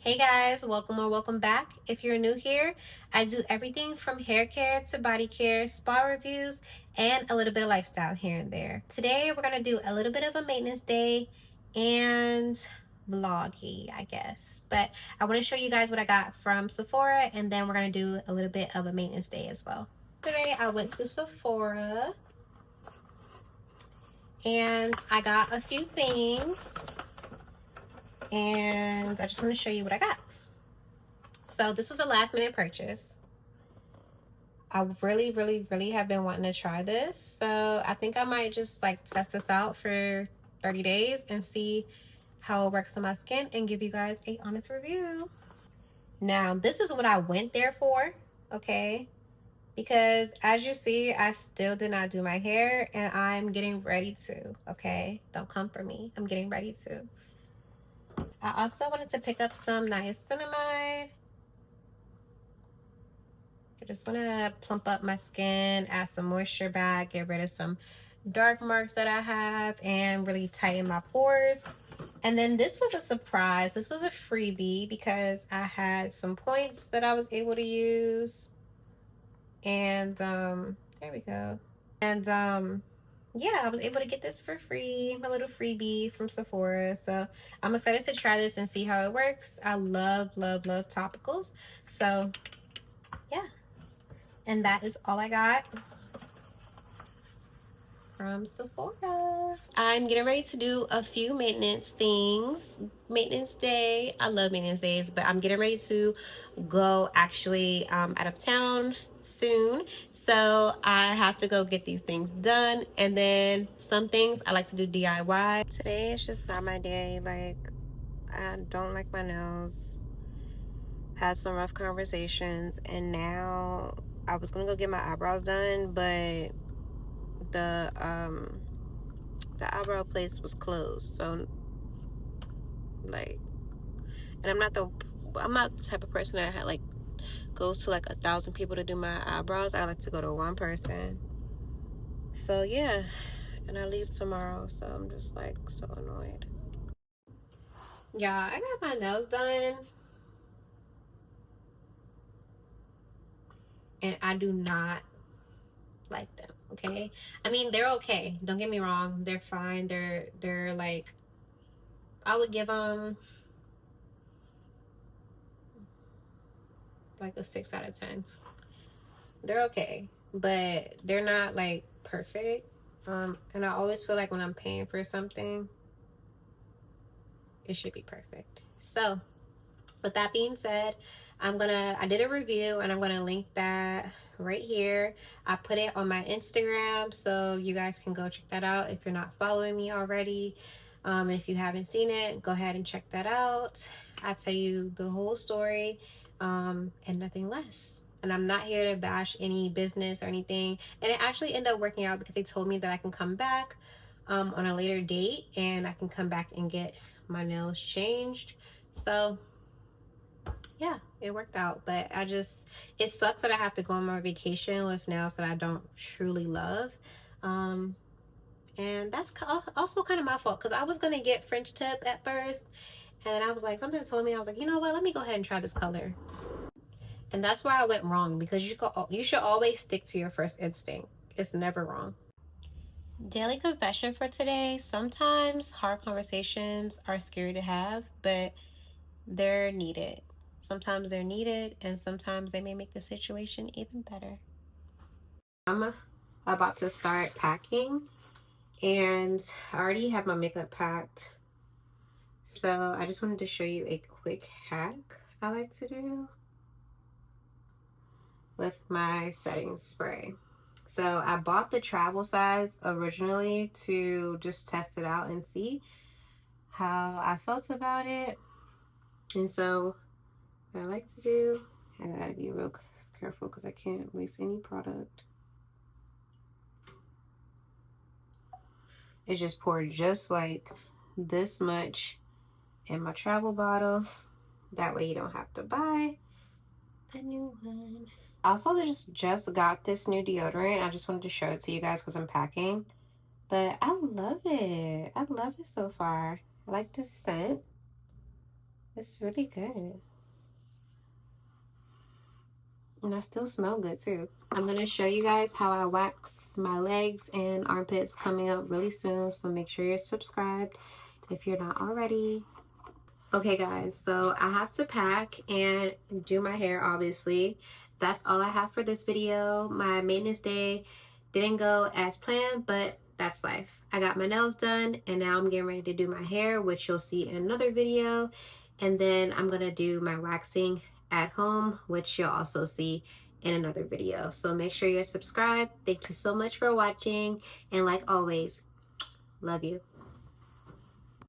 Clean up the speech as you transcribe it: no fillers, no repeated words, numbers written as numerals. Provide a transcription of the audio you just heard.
Hey guys, welcome or welcome back. If you're new here, I do everything from hair care to body care, spa reviews, and a little bit of lifestyle here and there. Today, we're going to do a little bit of a maintenance day and vloggy, I guess. But I want to show you guys what I got from Sephora, and then we're going to do a little bit of a maintenance day as well. Today, I went to Sephora and I got a few things, and I just want to show you what I got. So this was a last minute purchase. I really have been wanting to try this. So I think I might just like test this out for 30 days and see how it works on my skin and give you guys a honest review. Now, this is what I went there for, okay? Because as you see, I still did not do my hair and I'm getting ready to, okay? Don't come for me. I'm getting ready to. I also wanted to pick up some niacinamide. I just want to plump up my skin, add some moisture back, get rid of some dark marks that I have, and really tighten my pores. And then this was a surprise. This was a freebie because I had some points that I was able to use. And there we go. And yeah, I was able to get this for free, my little freebie from Sephora. So I'm excited to try this and see how it works. I love topicals. So yeah. And that is all I got from Sephora. I'm getting ready to do a few maintenance things. Maintenance day. I love maintenance days, but I'm getting ready to go actually out of town soon. So I have to go get these things done. And then some things I like to do DIY. Today is just not my day. Like, I don't like my nails. Had some rough conversations, and now I was gonna go get my eyebrows done, but the eyebrow place was closed. So like, and I'm not the type of person that had like goes to like 1,000 people to do my eyebrows. I like to go to one person. So yeah, and I leave tomorrow, so I'm just like so annoyed. Yeah, I got my nails done and I do not like them, okay? I mean, they're okay, don't get me wrong, they're fine, they're like, I would give them like a 6 out of 10. They're okay, but they're not like perfect. And I always feel like when I'm paying for something, it should be perfect. So with that being said, I did a review and I'm gonna link that right here. I put it on my Instagram, so you guys can go check that out if you're not following me already. If you haven't seen it, go ahead and check that out. I tell you the whole story, and nothing less. And I'm not here to bash any business or anything. And it actually ended up working out because they told me that I can come back on a later date and I can come back and get my nails changed. So yeah, it worked out. But it sucks that I have to go on my vacation with nails that I don't truly love. And that's also kind of my fault because I was going to get French tip at first. And I was like, something told me, I was like, you know what, let me go ahead and try this color. And that's where I went wrong, because you should always stick to your first instinct. It's never wrong. Daily confession for today. Sometimes hard conversations are scary to have, but they're needed. Sometimes they're needed, and sometimes they may make the situation even better. I'm about to start packing, and I already have my makeup packed. So I just wanted to show you a quick hack I like to do with my setting spray. So I bought the travel size originally to just test it out and see how I felt about it. And so what I like to do, I gotta be real careful because I can't waste any product, is just pour just like this much in my travel bottle. That way you don't have to buy a new one. Also, just got this new deodorant. I just wanted to show it to you guys because I'm packing. But I love it. I love it so far. I like the scent. It's really good. And I still smell good too. I'm going to show you guys how I wax my legs and armpits coming up really soon. So make sure you're subscribed if you're not already. Okay guys, so I have to pack and do my hair obviously. That's all I have for this video. My maintenance day didn't go as planned, but that's life. I got my nails done and now I'm getting ready to do my hair, which you'll see in another video. And then I'm gonna do my waxing at home, which you'll also see in another video. So make sure you're subscribed. Thank you so much for watching. And like always, love you.